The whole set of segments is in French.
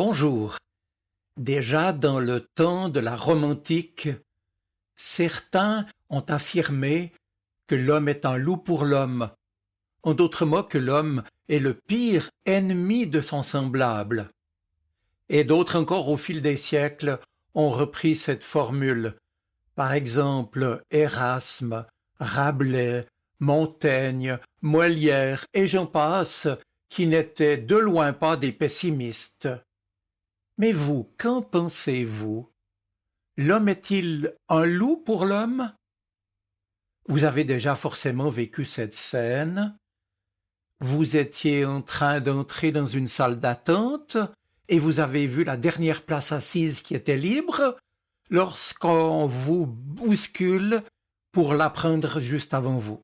Bonjour. Déjà dans le temps de la Rome antique, certains ont affirmé que l'homme est un loup pour l'homme. En d'autres mots, que l'homme est le pire ennemi de son semblable. Et d'autres encore, au fil des siècles, ont repris cette formule. Par exemple, Erasme, Rabelais, Montaigne, Molière et j'en passe, qui n'étaient de loin pas des pessimistes. Mais vous, qu'en pensez-vous? L'homme est-il un loup pour l'homme? Vous avez déjà forcément vécu cette scène. Vous étiez en train d'entrer dans une salle d'attente et vous avez vu la dernière place assise qui était libre lorsqu'on vous bouscule pour la prendre juste avant vous.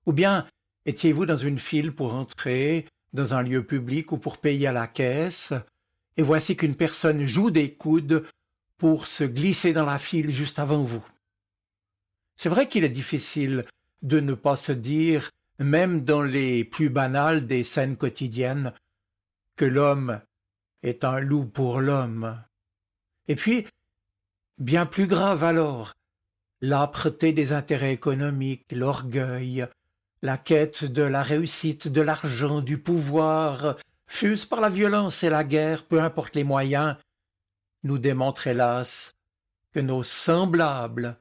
Ou bien étiez-vous dans une file pour entrer dans un lieu public ou pour payer à la caisse, et voici qu'une personne joue des coudes pour se glisser dans la file juste avant vous. C'est vrai qu'il est difficile de ne pas se dire, même dans les plus banales des scènes quotidiennes, que l'homme est un loup pour l'homme. Et puis, bien plus grave alors, l'âpreté des intérêts économiques, l'orgueil, la quête de la réussite, de l'argent, du pouvoir, fût-ce par la violence et la guerre, peu importe les moyens, nous démontrent hélas que nos semblables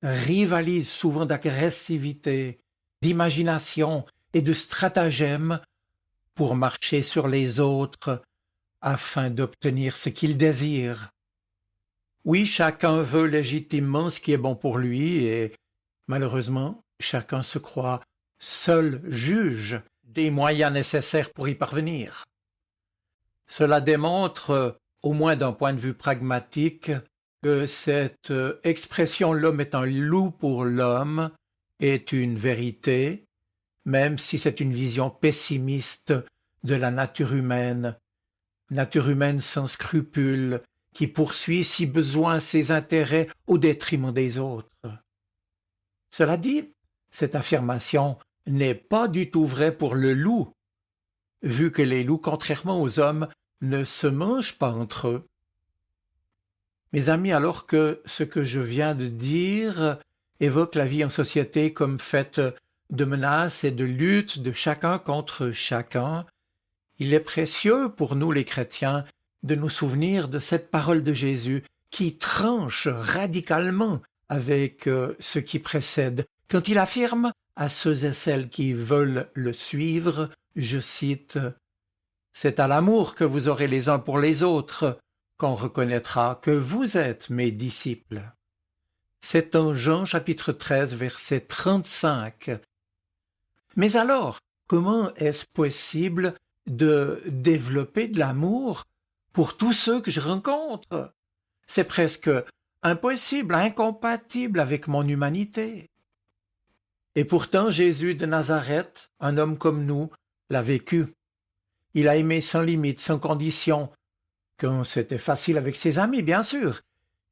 rivalisent souvent d'agressivité, d'imagination et de stratagème pour marcher sur les autres afin d'obtenir ce qu'ils désirent. Oui, chacun veut légitimement ce qui est bon pour lui et, malheureusement, chacun se croit seul juge des moyens nécessaires pour y parvenir. Cela démontre, au moins d'un point de vue pragmatique, que cette expression « l'homme est un loup pour l'homme » est une vérité, même si c'est une vision pessimiste de la nature humaine sans scrupules, qui poursuit si besoin ses intérêts au détriment des autres. Cela dit, cette affirmation n'est pas du tout vraie pour le loup, vu que les loups, contrairement aux hommes, ne se mangent pas entre eux. Mes amis, alors que ce que je viens de dire évoque la vie en société comme faite de menaces et de luttes de chacun contre chacun, il est précieux pour nous les chrétiens de nous souvenir de cette parole de Jésus qui tranche radicalement avec ce qui précède, quand il affirme à ceux et celles qui veulent le suivre, je cite, « C'est à l'amour que vous aurez les uns pour les autres qu'on reconnaîtra que vous êtes mes disciples. » C'est en Jean chapitre 13, verset 35. Mais alors, comment est-ce possible de développer de l'amour pour tous ceux que je rencontre? C'est presque impossible, incompatible avec mon humanité. Et pourtant, Jésus de Nazareth, un homme comme nous, l'a vécu. Il a aimé sans limite, sans condition, quand c'était facile avec ses amis, bien sûr,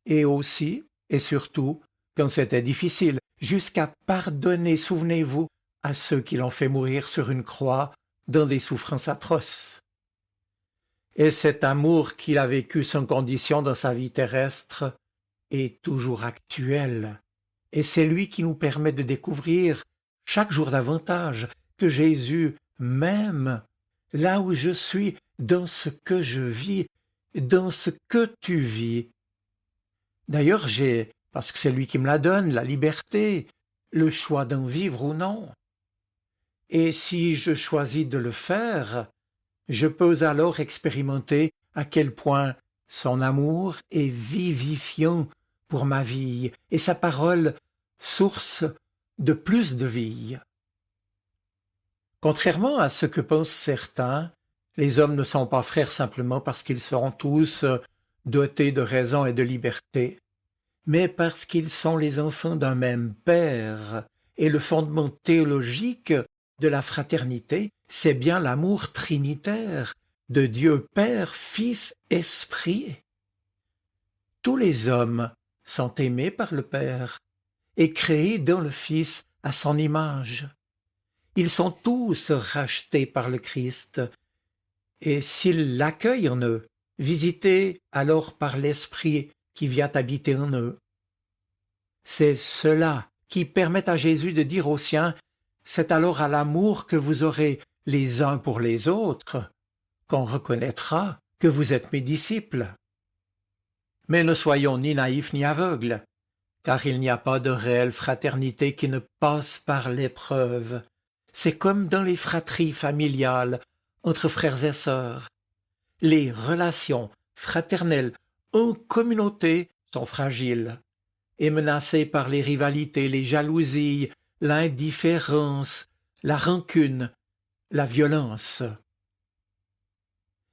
et aussi, et surtout, quand c'était difficile, jusqu'à pardonner, souvenez-vous, à ceux qui l'ont fait mourir sur une croix dans des souffrances atroces. Et cet amour qu'il a vécu sans condition dans sa vie terrestre est toujours actuel. Et c'est lui qui nous permet de découvrir chaque jour davantage que Jésus m'aime là où je suis, dans ce que je vis, dans ce que tu vis. D'ailleurs, j'ai, parce que c'est lui qui me la donne, la liberté, le choix d'en vivre ou non. Et si je choisis de le faire, je peux alors expérimenter à quel point son amour est vivifiant pour ma vie et sa parole source de plus de vie. Contrairement à ce que pensent certains, les hommes ne sont pas frères simplement parce qu'ils seront tous dotés de raison et de liberté, mais parce qu'ils sont les enfants d'un même Père, et le fondement théologique de la fraternité, c'est bien l'amour trinitaire de Dieu Père, Fils, Esprit. Tous les hommes sont aimés par le Père et créés dans le Fils à son image. Ils sont tous rachetés par le Christ et s'ils l'accueillent en eux, visités alors par l'Esprit qui vient habiter en eux. C'est cela qui permet à Jésus de dire aux siens, « C'est alors à l'amour que vous aurez les uns pour les autres qu'on reconnaîtra que vous êtes mes disciples. » Mais ne soyons ni naïfs ni aveugles, car il n'y a pas de réelle fraternité qui ne passe par l'épreuve. C'est comme dans les fratries familiales entre frères et sœurs. Les relations fraternelles en communauté sont fragiles et menacées par les rivalités, les jalousies, l'indifférence, la rancune, la violence.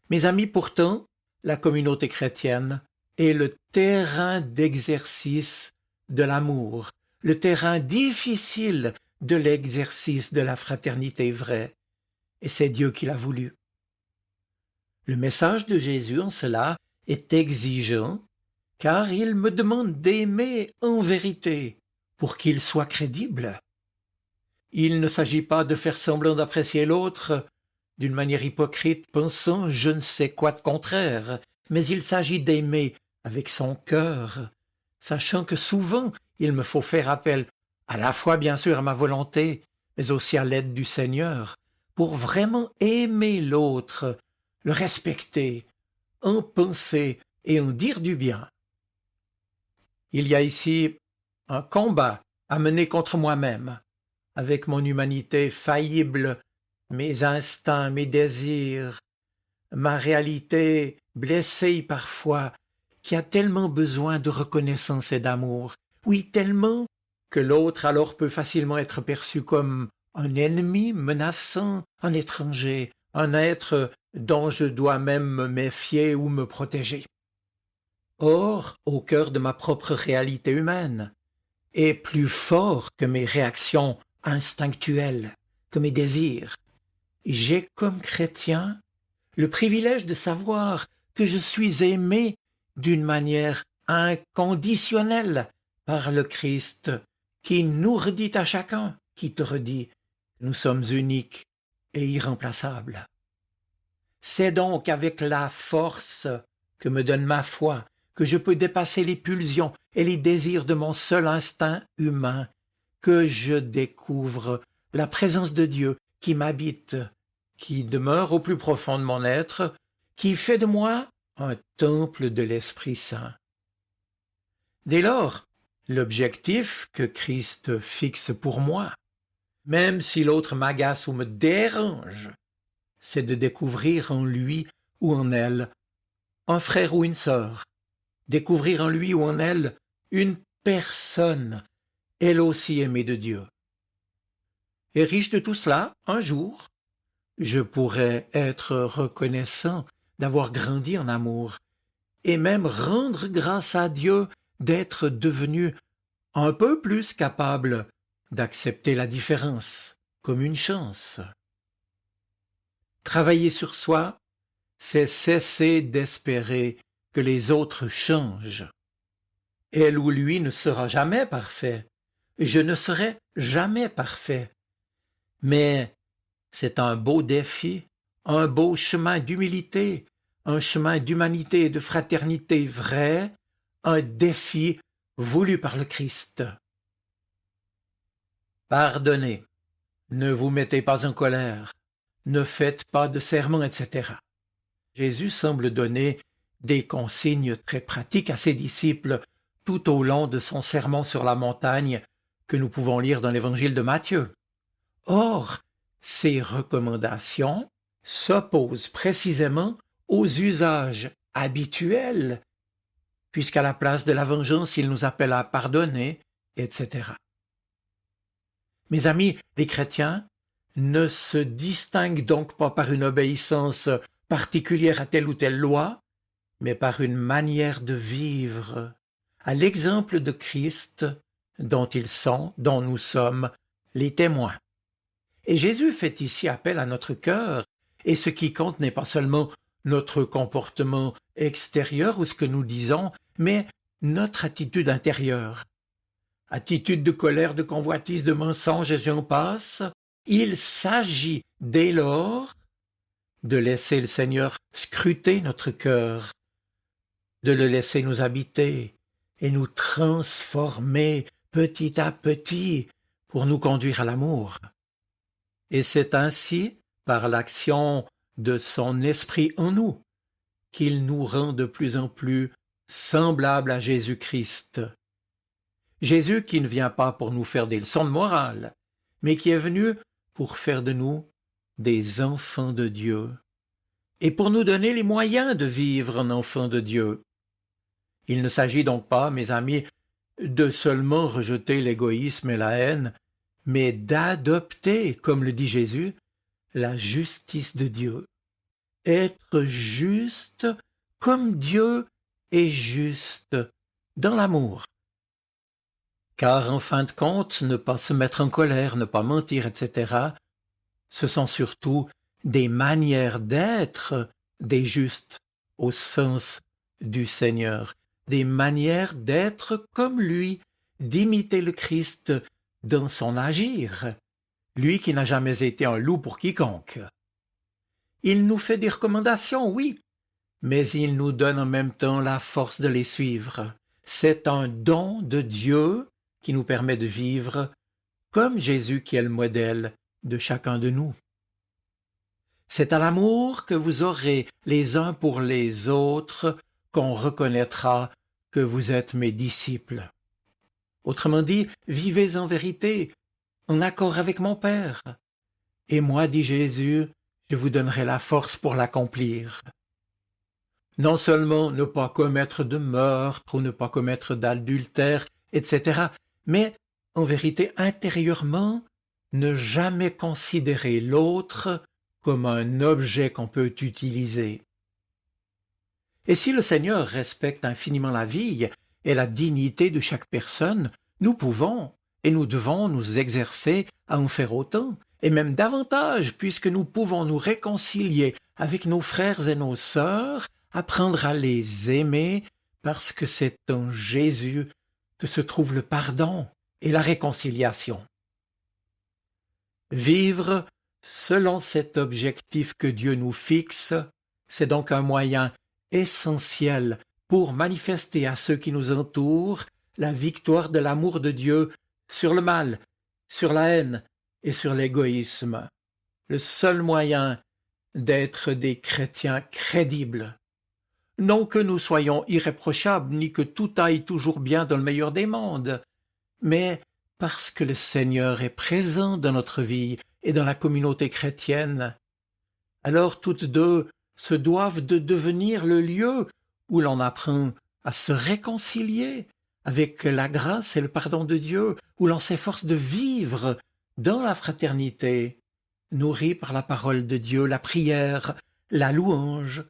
Mes amis, pourtant, la communauté chrétienne est le terrain d'exercice de l'amour, le terrain difficile de l'exercice de la fraternité vraie, et c'est Dieu qui l'a voulu. Le message de Jésus en cela est exigeant, car il me demande d'aimer en vérité pour qu'il soit crédible. Il ne s'agit pas de faire semblant d'apprécier l'autre d'une manière hypocrite, pensant je ne sais quoi de contraire, mais il s'agit d'aimer avec son cœur, sachant que souvent il me faut faire appel à la fois bien sûr à ma volonté, mais aussi à l'aide du Seigneur, pour vraiment aimer l'autre, le respecter, en penser et en dire du bien. Il y a ici un combat à mener contre moi-même, avec mon humanité faillible, mes instincts, mes désirs, ma réalité blessée parfois, qui a tellement besoin de reconnaissance et d'amour. Oui, tellement que l'autre alors peut facilement être perçu comme un ennemi menaçant, un étranger, un être dont je dois même me méfier ou me protéger. Or, au cœur de ma propre réalité humaine, et plus fort que mes réactions instinctuelles, que mes désirs, j'ai comme chrétien le privilège de savoir que je suis aimé d'une manière inconditionnelle par le Christ, qui nous redit à chacun, qui te redit que nous sommes uniques et irremplaçables. C'est donc avec la force que me donne ma foi que je peux dépasser les pulsions et les désirs de mon seul instinct humain, que je découvre la présence de Dieu qui m'habite, qui demeure au plus profond de mon être, qui fait de moi un temple de l'Esprit Saint. Dès lors, l'objectif que Christ fixe pour moi, même si l'autre m'agace ou me dérange, c'est de découvrir en lui ou en elle un frère ou une sœur, découvrir en lui ou en elle une personne, elle aussi aimée de Dieu. Et riche de tout cela, un jour, je pourrais être reconnaissant d'avoir grandi en amour, et même rendre grâce à Dieu d'être devenu un peu plus capable d'accepter la différence comme une chance. Travailler sur soi, c'est cesser d'espérer que les autres changent. Elle ou lui ne sera jamais parfait, je ne serai jamais parfait, mais c'est un beau défi, un beau chemin d'humilité, un chemin d'humanité et de fraternité vraie, un défi voulu par le Christ. Pardonnez, ne vous mettez pas en colère, ne faites pas de serments, etc. Jésus semble donner des consignes très pratiques à ses disciples tout au long de son sermon sur la montagne que nous pouvons lire dans l'évangile de Matthieu. Or, ces recommandations s'opposent précisément aux usages habituels, puisqu'à la place de la vengeance, il nous appelle à pardonner, etc. Mes amis, les chrétiens ne se distinguent donc pas par une obéissance particulière à telle ou telle loi, mais par une manière de vivre, à l'exemple de Christ, dont ils sont, dont nous sommes, les témoins. Et Jésus fait ici appel à notre cœur, et ce qui compte n'est pas seulement notre comportement extérieur ou ce que nous disons, mais notre attitude intérieure. Attitude de colère, de convoitise, de mensonge et j'en passe, il s'agit dès lors de laisser le Seigneur scruter notre cœur, de le laisser nous habiter et nous transformer petit à petit pour nous conduire à l'amour. Et c'est ainsi, par l'action de son esprit en nous, qu'il nous rend de plus en plus semblables à Jésus-Christ. Jésus qui ne vient pas pour nous faire des leçons de morale, mais qui est venu pour faire de nous des enfants de Dieu, et pour nous donner les moyens de vivre en enfants de Dieu. Il ne s'agit donc pas, mes amis, de seulement rejeter l'égoïsme et la haine, mais d'adopter, comme le dit Jésus, la justice de Dieu. Être juste comme Dieu est juste dans l'amour. Car en fin de compte, ne pas se mettre en colère, ne pas mentir, etc., ce sont surtout des manières d'être des justes au sens du Seigneur, des manières d'être comme lui, d'imiter le Christ dans son agir, lui qui n'a jamais été un loup pour quiconque. Il nous fait des recommandations, oui, mais il nous donne en même temps la force de les suivre. C'est un don de Dieu qui nous permet de vivre comme Jésus qui est le modèle de chacun de nous. C'est à l'amour que vous aurez les uns pour les autres qu'on reconnaîtra que vous êtes mes disciples. Autrement dit, vivez en vérité, en accord avec mon Père. Et moi, dit Jésus, je vous donnerai la force pour l'accomplir. Non seulement ne pas commettre de meurtre ou ne pas commettre d'adultère, etc., mais en vérité, intérieurement, ne jamais considérer l'autre comme un objet qu'on peut utiliser. Et si le Seigneur respecte infiniment la vie et la dignité de chaque personne, nous pouvons et nous devons nous exercer à en faire autant, et même davantage, puisque nous pouvons nous réconcilier avec nos frères et nos sœurs, apprendre à les aimer, parce que c'est en Jésus que se trouve le pardon et la réconciliation. Vivre selon cet objectif que Dieu nous fixe, c'est donc un moyen essentiel pour manifester à ceux qui nous entourent la victoire de l'amour de Dieu sur le mal, sur la haine et sur l'égoïsme. Le seul moyen d'être des chrétiens crédibles. Non que nous soyons irréprochables, ni que tout aille toujours bien dans le meilleur des mondes, mais parce que le Seigneur est présent dans notre vie et dans la communauté chrétienne. Alors toutes deux se doivent de devenir le lieu où l'on apprend à se réconcilier avec la grâce et le pardon de Dieu, où l'on s'efforce de vivre dans la fraternité, nourri par la parole de Dieu, la prière, la louange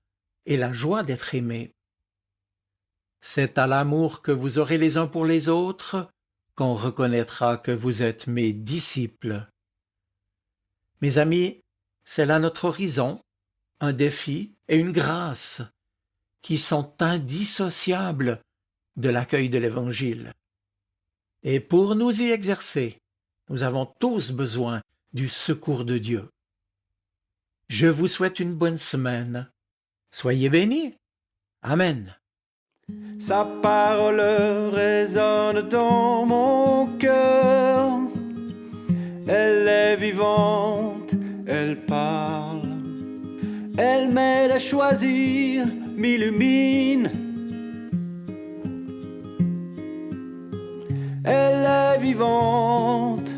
et la joie d'être aimé. C'est à l'amour que vous aurez les uns pour les autres qu'on reconnaîtra que vous êtes mes disciples. Mes amis, c'est là notre horizon, un défi et une grâce qui sont indissociables de l'accueil de l'Évangile. Et pour nous y exercer, nous avons tous besoin du secours de Dieu. Je vous souhaite une bonne semaine. Soyez bénis. Amen. Sa parole résonne dans mon cœur. Elle est vivante, elle parle. Elle m'aide à choisir, m'illumine. Elle est vivante,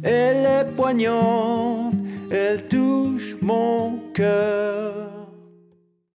elle est poignante, elle touche mon cœur.